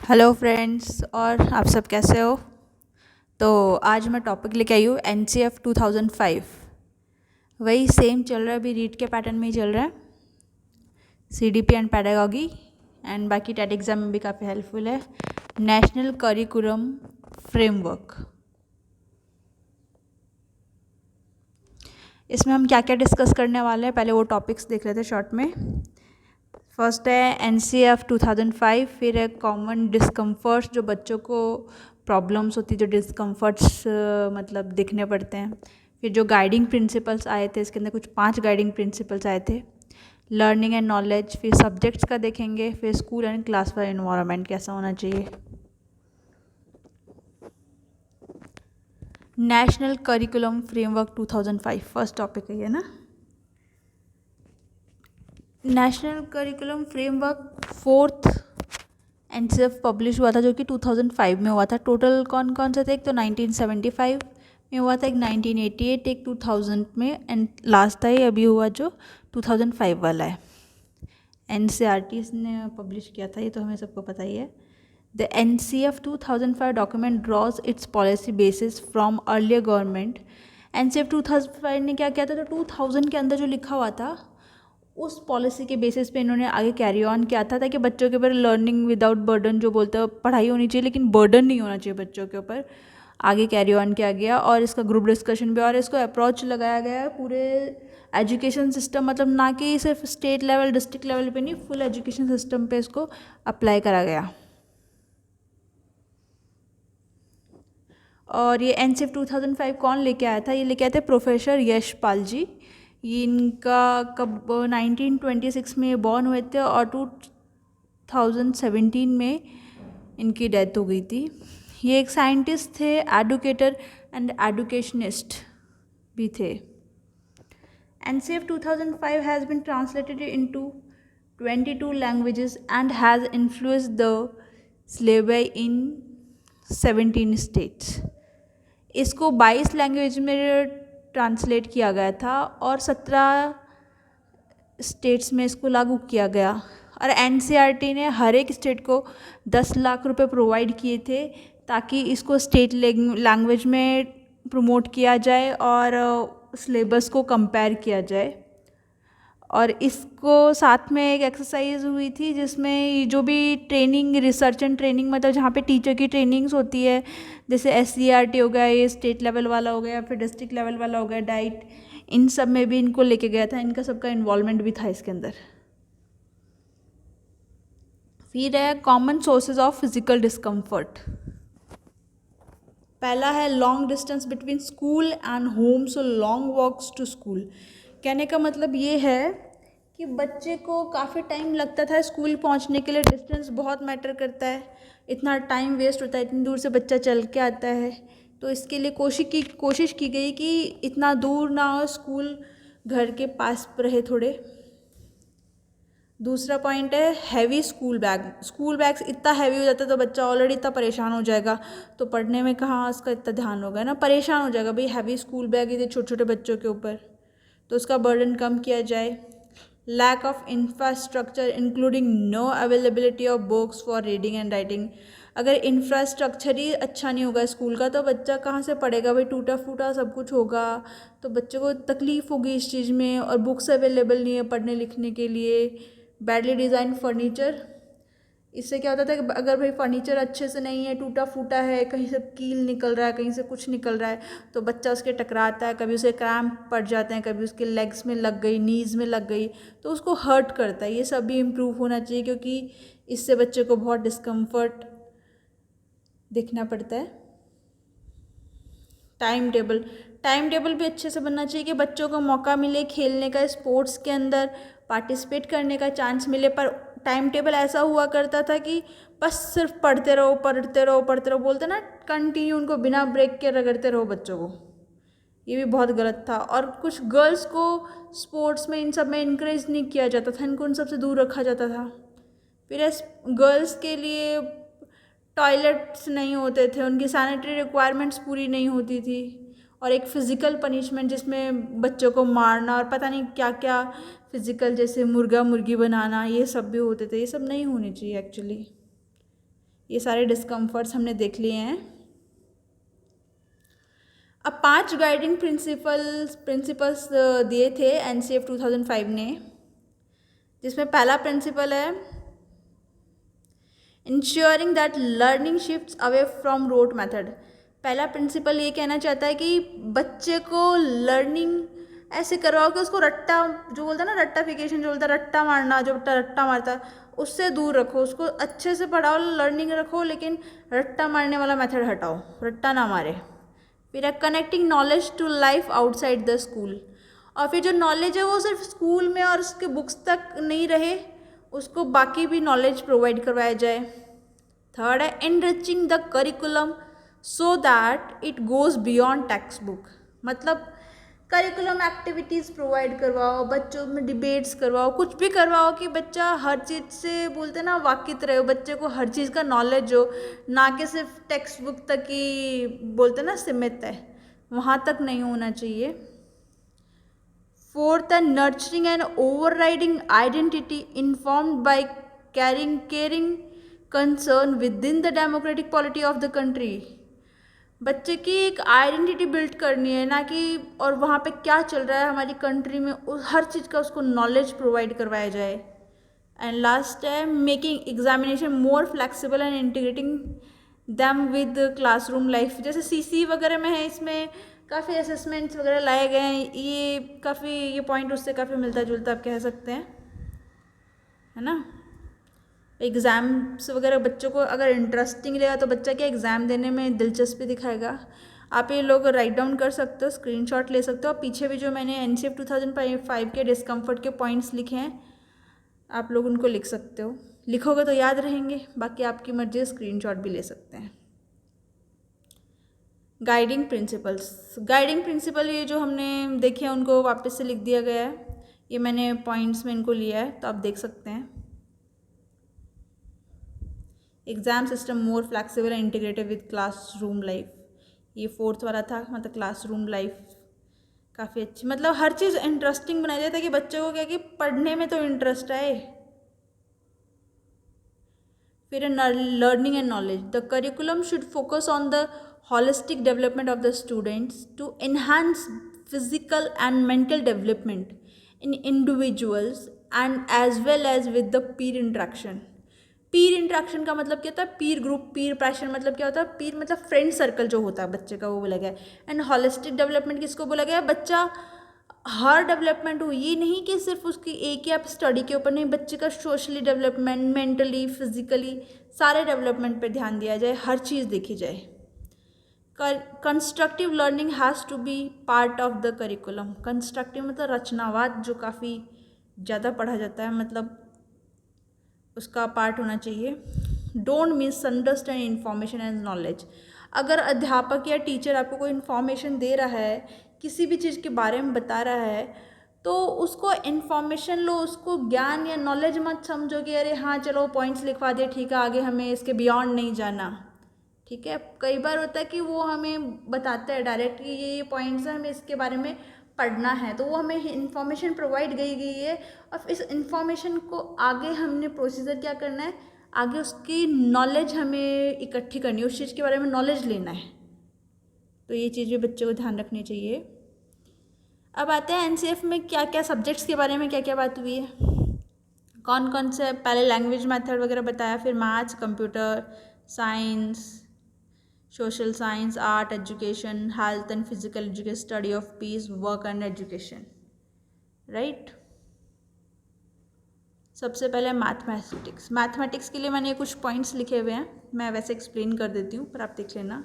Hello friends, और आप सब कैसे हो। तो आज मैं टॉपिक लेके आई हूँ NCF 2005। वही सेम चल रहा है, अभी रीड के पैटर्न में ही चल रहा है। CDP एंड पैडागॉजी एंड बाकी टेट एग्ज़ाम में भी काफ़ी हेल्पफुल है। नेशनल करिकुलम फ्रेमवर्क, इसमें हम क्या क्या डिस्कस करने वाले हैं, पहले वो टॉपिक्स देख रहे थे शॉर्ट में। फर्स्ट है NCF 2005, फिर है कॉमन डिस्कम्फर्ट्स, जो बच्चों को प्रॉब्लम्स होती है, जो डिस्कम्फर्ट्स मतलब दिखने पड़ते हैं। फिर जो गाइडिंग प्रिंसिपल्स आए थे, इसके अंदर कुछ 5 गाइडिंग प्रिंसिपल्स आए थे। लर्निंग एंड नॉलेज, फिर सब्जेक्ट्स का देखेंगे, फिर स्कूल एंड क्लास वाला इन्वायरमेंट कैसा होना चाहिए। National curriculum framework 2005 first topic है ये ना। National curriculum framework fourth NCF publish हुआ था, जो कि 2005 में हुआ था। टोटल कौन कौन से थे, एक तो 1975 में हुआ था, एक 1988, एक 2000 में, एंड लास्ट था ये अभी हुआ जो 2005 वाला है। NCERT ने पब्लिश किया था, ये तो हमें सबको पता ही है। The NCF 2005 document draws its policy basis from earlier government. NCF 2005 ने क्या किया था, तो 2000 के अंदर जो लिखा हुआ था उस पॉलिसी के बेसिस पे इन्होंने आगे कैरी ऑन किया था, ताकि बच्चों के ऊपर लर्निंग विदाउट बर्डन, जो बोलते हैं पढ़ाई होनी चाहिए लेकिन बर्डन नहीं होना चाहिए बच्चों के ऊपर, आगे कैरी ऑन किया गया। और इसका ग्रुप डिस्कशन भी, और इसको अप्रोच लगाया गया है पूरे एजुकेशन सिस्टम, मतलब ना कि सिर्फ स्टेट लेवल डिस्ट्रिक्ट लेवल पे नहीं, फुल एजुकेशन सिस्टम पे इसको अप्लाई करा गया। और ये NCF 2005 कौन लेके आया था, ये लेके आए थे प्रोफेसर यशपाल जी। ये इनका कब 1926 में बॉर्न हुए थे और 2017 में इनकी डेथ हो गई थी। ये एक साइंटिस्ट थे, एडुकेटर एंड एडुकेशनिस्ट भी थे। NCF 2005 has been translated into 22 languages and has influenced the syllabi in 17 states. इसको 22 लैंग्वेज में ट्रांसलेट किया गया था और 17 स्टेट्स में इसको लागू किया गया। और NCERT ने हर एक स्टेट को 10 लाख रुपए प्रोवाइड किए थे, ताकि इसको स्टेट लैंग्वेज में प्रमोट किया जाए और सिलेबस को कंपेयर किया जाए। और इसको साथ में एक एक्सरसाइज हुई थी, जिसमें जो भी ट्रेनिंग, रिसर्च एंड ट्रेनिंग, मतलब जहाँ पे टीचर की ट्रेनिंग्स होती है, जैसे SCERT हो गया, ये स्टेट लेवल वाला हो गया, फिर डिस्ट्रिक्ट लेवल वाला हो गया, डाइट, इन सब में भी इनको लेके गया था, इनका सबका इन्वॉल्वमेंट भी था इसके अंदर। फिर है common sources of physical discomfort. पहला है long distance between school and home, so long walks to school. कहने का मतलब ये है कि बच्चे को काफ़ी टाइम लगता था स्कूल पहुंचने के लिए, डिस्टेंस बहुत मैटर करता है, इतना टाइम वेस्ट होता है, इतनी दूर से बच्चा चल के आता है। तो इसके लिए कोशिश की गई कि इतना दूर ना हो, स्कूल घर के पास रहे थोड़े। दूसरा पॉइंट है heavy school bag. School bags इतना हैवी हो जाता है तो बच्चा ऑलरेडी इतना परेशान हो जाएगा, तो पढ़ने में कहाँ उसका इतना ध्यान होगा ना, परेशान हो जाएगा भाई, हैवी स्कूल बैग ये छोटे छोटे बच्चों के ऊपर, तो उसका बर्डन कम किया जाए। Lack of infrastructure including no availability of books for reading and writing. अगर इंफ्रास्ट्रक्चर ही अच्छा नहीं होगा स्कूल का, तो बच्चा कहाँ से पढ़ेगा भाई, टूटा फूटा सब कुछ होगा, तो बच्चे को तकलीफ़ होगी इस चीज़ में। और बुक्स अवेलेबल नहीं है पढ़ने लिखने के लिए। बैडली डिज़ाइन फर्नीचर, इससे क्या होता था कि अगर भाई फर्नीचर अच्छे से नहीं है, टूटा फूटा है, कहीं से कील निकल रहा है, कहीं से कुछ निकल रहा है, तो बच्चा उसके टकराता है, कभी उसे क्रैम्प पड़ जाते हैं, कभी उसके लेग्स में लग गई, नीज़ में लग गई, तो उसको हर्ट करता है। ये सब भी इम्प्रूव होना चाहिए, क्योंकि इससे बच्चे को बहुत डिस्कम्फर्ट देखना पड़ता है। टाइम टेबल भी अच्छे से बनना चाहिए कि बच्चों को मौका मिले खेलने का, स्पोर्ट्स के अंदर पार्टिसिपेट करने का चांस मिले। पर टाइम टेबल ऐसा हुआ करता था कि बस सिर्फ पढ़ते रहो पढ़ते रहो पढ़ते रहो, बोलते ना कंटिन्यू, उनको बिना ब्रेक के रगड़ते रहो बच्चों को, ये भी बहुत गलत था। और कुछ गर्ल्स को स्पोर्ट्स में इन सब में इनक्रेज नहीं किया जाता था, इनको उन सब से दूर रखा जाता था। फिर गर्ल्स के लिए टॉयलेट्स नहीं होते थे, उनकी सैनिटरी रिक्वायरमेंट्स पूरी नहीं होती थी, और एक फ़िज़िकल पनिशमेंट जिसमें बच्चों को मारना और पता नहीं क्या क्या फ़िज़िकल, जैसे मुर्गा मुर्गी बनाना, ये सब भी होते थे। ये सब नहीं होनी चाहिए एक्चुअली। ये सारे डिस्कम्फर्ट्स हमने देख लिए हैं। अब 5 गाइडिंग प्रिंसिपल्स दिए थे एनसीएफ 2005 ने, जिसमें पहला प्रिंसिपल है ensuring that learning shifts away from rote method. पहला प्रिंसिपल ये कहना चाहता है कि बच्चे को लर्निंग ऐसे करवाओ कि उसको रट्टा, जो बोलता है ना रट्टाफिकेशन, जो बोलता है रट्टा मारना, जो रट्टा मारता है उससे दूर रखो, उसको अच्छे से पढ़ाओ, लर्निंग रखो, लेकिन रट्टा मारने वाला मेथड हटाओ, रट्टा ना मारे। फिर है connecting knowledge to life outside the school. और फिर जो नॉलेज है वो सिर्फ स्कूल में और उसके बुक्स तक नहीं रहे, उसको बाकी भी नॉलेज प्रोवाइड करवाया जाए। थर्ड है enriching the curriculum so that it goes beyond text book. मतलब करिकुलम एक्टिविटीज़ प्रोवाइड करवाओ, बच्चों में डिबेट्स करवाओ, कुछ भी करवाओ कि बच्चा हर चीज़ से बोलते ना वाकिफ रहे, बच्चे को हर चीज़ का नॉलेज हो, ना कि सिर्फ टेक्स्ट बुक तक ही बोलते ना सीमित है, वहाँ तक नहीं होना चाहिए। फोर्थ है nurturing and overriding identity informed by caring concern within the democratic polity of the country। बच्चे की एक आइडेंटिटी बिल्ड करनी है, ना कि और वहाँ पे क्या चल रहा है हमारी कंट्री में, हर चीज़ का उसको नॉलेज प्रोवाइड करवाया जाए। एंड लास्ट है making examination more flexible and integrating them with classroom life. जैसे सीसी वगैरह में है, इसमें काफ़ी असेसमेंट्स वगैरह लाए गए हैं, ये पॉइंट उससे काफ़ी मिलता जुलता आप कह सकते हैं, है ना। एग्ज़ाम्स वगैरह बच्चों को अगर इंटरेस्टिंग रहेगा तो बच्चा क्या एग्ज़ाम देने में दिलचस्पी दिखाएगा। आप ये लोग राइट डाउन कर सकते हो, स्क्रीनशॉट ले सकते हो। पीछे भी जो मैंने एनसीएफ 2005 के डिस्कम्फर्ट के पॉइंट्स लिखे हैं, आप लोग उनको लिख सकते हो, लिखोगे तो याद रहेंगे, बाकी आपकी मर्जी, स्क्रीनशॉट भी ले सकते हैं। गाइडिंग प्रिंसिपल ये जो हमने देखे हैं उनको वापस से लिख दिया गया है, ये मैंने पॉइंट्स में इनको लिया है तो आप देख सकते हैं। Exam system more flexible and integrated with classroom life, ये 4th वाला था, मतलब क्लासरूम लाइफ काफ़ी अच्छी, मतलब हर चीज़ इंटरेस्टिंग बनाई जाए ताकि बच्चों को क्या कि पढ़ने में तो इंटरेस्ट आए। फिर learning and knowledge, the curriculum should focus on the holistic development of the students to enhance physical and mental development in individuals and as well as with the peer interaction. Peer interaction का मतलब क्या होता है, पीर group, पीर passion मतलब क्या होता है, पीर मतलब फ्रेंड सर्कल जो होता है बच्चे का, वो बोला गया है। एंड होलिस्टिक डेवलपमेंट किसको बोला गया है, बच्चा हर डेवलपमेंट हो, ये नहीं कि सिर्फ उसकी एक ही आप स्टडी के ऊपर नहीं, बच्चे का सोशली डेवलपमेंट, मेंटली, फिजिकली सारे डेवलपमेंट पे ध्यान दिया जाए, हर चीज़ देखी जाए। Constructive learning has to be part of the curriculum. Constructive मतलब रचनावाद, जो काफ़ी ज़्यादा पढ़ा जाता है, मतलब उसका पार्ट होना चाहिए। Don't misunderstand information as knowledge. अगर अध्यापक या टीचर आपको कोई इन्फॉर्मेशन दे रहा है, किसी भी चीज़ के बारे में बता रहा है, तो उसको इन्फॉर्मेशन लो, उसको ज्ञान या नॉलेज मत समझो कि अरे हाँ चलो पॉइंट्स लिखवा दे, ठीक है, आगे हमें इसके बियॉन्ड नहीं जाना। ठीक है, कई बार होता है कि वो हमें बताते हैं डायरेक्ट कि ये पॉइंट्स हैं, हमें इसके बारे में पढ़ना है, तो वो हमें इन्फॉर्मेशन प्रोवाइड की गई है, और इस इन्फॉर्मेशन को आगे हमने प्रोसीजर क्या करना है, आगे उसकी नॉलेज हमें इकट्ठी करनी है, उस चीज़ के बारे में नॉलेज लेना है। तो ये चीज़ भी बच्चों को ध्यान रखनी चाहिए। अब आते हैं एनसीएफ में क्या क्या सब्जेक्ट्स के बारे में क्या क्या बात हुई है, कौन कौन से, पहले लैंग्वेज मेथड वगैरह बताया, फिर maths, computer science, social science, art, education, health and physical education, study of peace, work and education, right. सबसे पहले मैथमेटिक्स। मैथमेटिक्स के लिए मैंने कुछ पॉइंट्स लिखे हुए हैं, मैं वैसे एक्सप्लेन कर देती हूँ पर आप देख लेना।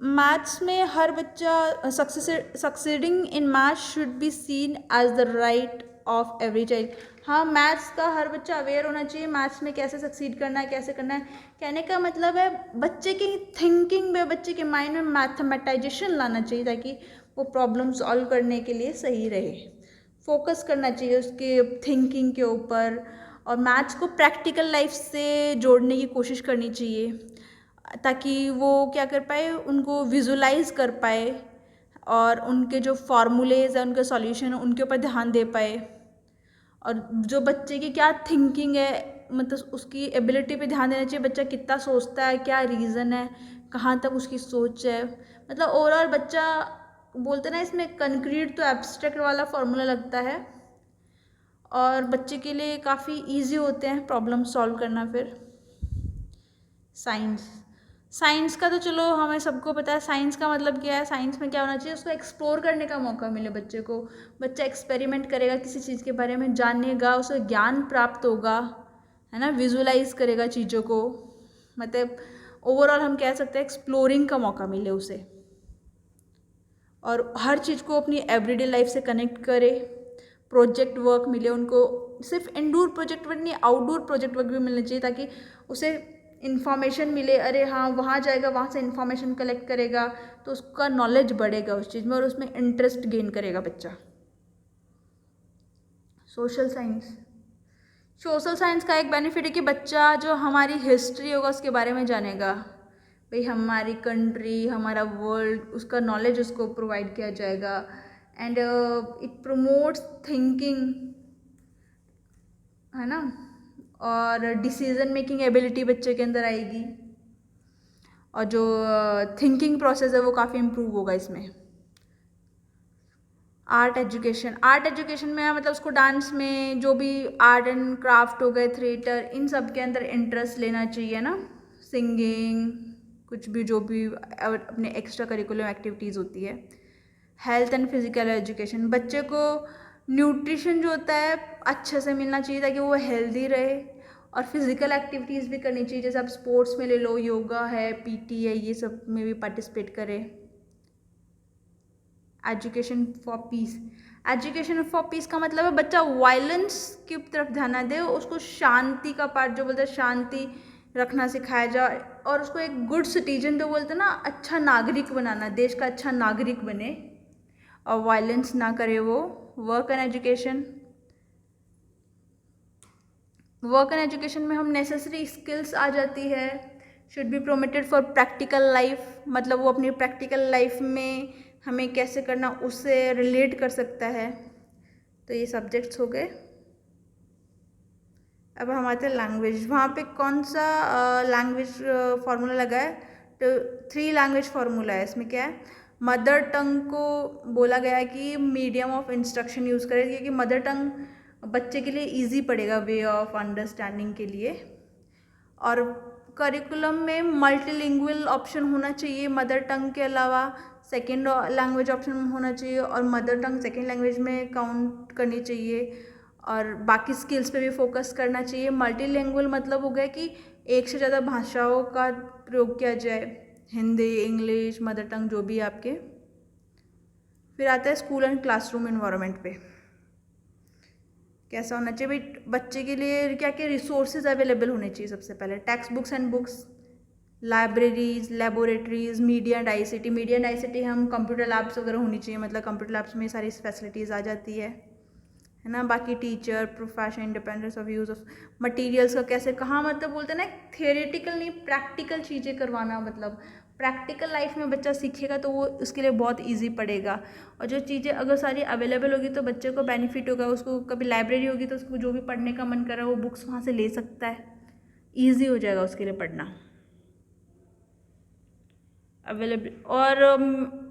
मैथ्स में हर बच्चा succeeding in maths should be seen as the right of every child. हाँ, मैथ्स का हर बच्चा अवेयर होना चाहिए, मैथ्स में कैसे सक्सीड करना है, कैसे करना है। कहने का मतलब है बच्चे की थिंकिंग में, बच्चे के माइंड में मैथमेटाइजेशन लाना चाहिए ताकि वो प्रॉब्लम सॉल्व करने के लिए सही रहे। फोकस करना चाहिए उसके थिंकिंग के ऊपर, और मैथ्स को प्रैक्टिकल लाइफ से जोड़ने की कोशिश करनी चाहिए ताकि वो क्या कर पाए, उनको विजुलाइज कर पाए और उनके जो फार्मूलेज है, उनके सॉल्यूशन है, उनके ऊपर ध्यान दे पाए। और जो बच्चे की क्या थिंकिंग है, मतलब उसकी एबिलिटी पे ध्यान देना चाहिए, बच्चा कितना सोचता है, क्या रीज़न है, कहाँ तक उसकी सोच है। मतलब ओवरऑल बच्चा बोलते ना, इसमें कंक्रीट तो एब्स्ट्रैक्ट वाला फॉर्मूला लगता है और बच्चे के लिए काफ़ी इजी होते हैं प्रॉब्लम सॉल्व करना। फिर साइंस, साइंस का तो चलो हमें सबको पता है, साइंस का मतलब क्या है। साइंस में क्या होना चाहिए, उसको एक्सप्लोर करने का मौका मिले बच्चे को। बच्चा एक्सपेरिमेंट करेगा, किसी चीज़ के बारे में जानेगा, उसे ज्ञान प्राप्त होगा, है ना, विजुलाइज करेगा चीज़ों को। मतलब ओवरऑल हम कह सकते हैं एक्सप्लोरिंग का मौका मिले उसे, और हर चीज़ को अपनी एवरीडे लाइफ से कनेक्ट करे। प्रोजेक्ट वर्क मिले उनको, सिर्फ इंडोर प्रोजेक्ट वर्क नहीं, आउटडोर प्रोजेक्ट वर्क भी मिलना चाहिए, ताकि उसे इन्फॉर्मेशन मिले। अरे हाँ, वहाँ जाएगा, वहाँ से इन्फॉर्मेशन कलेक्ट करेगा, तो उसका नॉलेज बढ़ेगा उस चीज़ में और उसमें इंटरेस्ट गेन करेगा बच्चा। सोशल साइंस, सोशल साइंस का एक बेनिफिट है कि बच्चा जो हमारी हिस्ट्री होगा उसके बारे में जानेगा। भाई हमारी कंट्री, हमारा वर्ल्ड, उसका नॉलेज उसको प्रोवाइड किया जाएगा। एंड इट प्रमोट्स थिंकिंग, है ना, और डिसीजन मेकिंग एबिलिटी बच्चे के अंदर आएगी, और जो थिंकिंग प्रोसेस है वो काफ़ी इम्प्रूव होगा इसमें। आर्ट एजुकेशन, आर्ट एजुकेशन में मतलब उसको डांस में, जो भी आर्ट एंड क्राफ्ट हो गए, थिएटर, इन सब के अंदर इंटरेस्ट लेना चाहिए ना, सिंगिंग, कुछ भी जो भी अपने एक्स्ट्रा करिकुलर एक्टिविटीज़ होती है। हेल्थ एंड फिजिकल एजुकेशन, बच्चे को न्यूट्रिशन जो होता है अच्छे से मिलना चाहिए ताकि वो हेल्दी रहे, और फिजिकल एक्टिविटीज़ भी करनी चाहिए, जैसे आप स्पोर्ट्स में ले लो, योगा है, पीटी है, ये सब में भी पार्टिसिपेट करें। Education for piece, education for piece का मतलब है बच्चा वायलेंस की तरफ ध्यान ना दे, उसको शांति का पार्ट जो बोलते हैं, शांति रखना सिखाया जाए, और उसको एक गुड सिटीजन जो बोलते हैं ना, अच्छा नागरिक बनाना, देश का अच्छा नागरिक बने और वायलेंस ना करे वो। Work and education, work and education में हम नेसेसरी स्किल्स आ जाती है। Should be promoted for practical life, मतलब वो अपनी प्रैक्टिकल लाइफ में हमें कैसे करना उससे रिलेट कर सकता है। तो ये सब्जेक्ट्स हो गए। अब हम आते हैं लैंग्वेज, वहाँ पे कौन सा लैंग्वेज फार्मूला लगा है, तो 3 लैंग्वेज फार्मूला है। इसमें क्या है, मदर टंग को बोला गया है कि मीडियम ऑफ इंस्ट्रक्शन यूज़ करें, क्योंकि मदर टंग बच्चे के लिए इजी पड़ेगा वे ऑफ अंडरस्टैंडिंग के लिए। और करिकुलम में मल्टीलिंगुअल ऑप्शन होना चाहिए, मदर टंग के अलावा सेकेंड लैंग्वेज ऑप्शन होना चाहिए, और मदर टंग सेकेंड लैंग्वेज में काउंट करनी चाहिए, और बाकी स्किल्स पे भी फोकस करना चाहिए। मल्टीलिंगुअल मतलब हो गया कि एक से ज़्यादा भाषाओं का प्रयोग किया जाए, हिंदी, इंग्लिश, मदर टंग, जो भी आपके। फिर आता है स्कूल एंड क्लासरूम इन्वायरमेंट पे, कैसा होना चाहिए भाई बच्चे के लिए, क्या क्या रिसोर्सेज अवेलेबल होने चाहिए। सबसे पहले text books and books, libraries, laboratories, media and ICT, media and ICT हम कंप्यूटर लैब्स वगैरह होनी चाहिए, मतलब कंप्यूटर लैब्स में सारी फैसिलिटीज़ आ जाती है ना। बाकी teacher, profession, independence of use of materials का कैसे, कहाँ, मतलब बोलते हैं ना, थियोरेटिकल नहीं प्रैक्टिकल चीज़ें करवाना, मतलब प्रैक्टिकल लाइफ में बच्चा सीखेगा तो वो उसके लिए बहुत इजी पड़ेगा। और जो चीज़ें अगर सारी अवेलेबल होगी तो बच्चे को बेनिफिट होगा, उसको कभी लाइब्रेरी होगी तो उसको जो भी पढ़ने का मन कर रहा है वो बुक्स वहाँ से ले सकता है, ईजी हो जाएगा उसके लिए पढ़ना अवेलेबल। और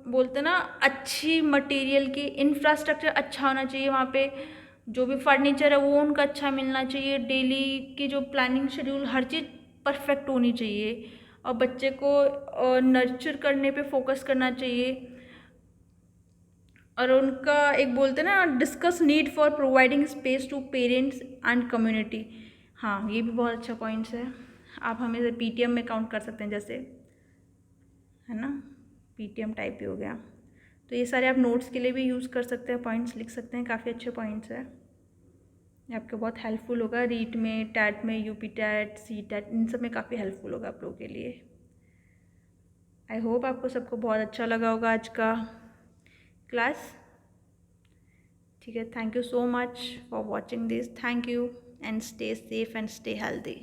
बोलते ना, अच्छी मटेरियल की इंफ्रास्ट्रक्चर अच्छा होना चाहिए वहाँ पे, जो भी फर्नीचर है वो उनका अच्छा मिलना चाहिए, डेली की जो प्लानिंग शेड्यूल, हर चीज़ परफेक्ट होनी चाहिए, और बच्चे को नर्चर करने पे फोकस करना चाहिए। और उनका एक बोलते ना, discuss need for providing space to parents and community. हाँ, ये भी बहुत अच्छा पॉइंट्स है, आप हमें पीटीएम में काउंट कर सकते हैं जैसे, है ना, पीटीएम टाइप ही हो गया। तो ये सारे आप नोट्स के लिए भी यूज़ कर सकते हैं, पॉइंट्स लिख सकते हैं, काफ़ी अच्छे पॉइंट्स हैं, ये आपके बहुत हेल्पफुल होगा रीट में, टैट में, यूपी टैट, सी टैट, इन सब में काफ़ी हेल्पफुल होगा आप लोगों के लिए। आई होप आपको सबको बहुत अच्छा लगा होगा आज का क्लास। ठीक है, thank you so much for watching this, thank you and stay safe and stay healthy.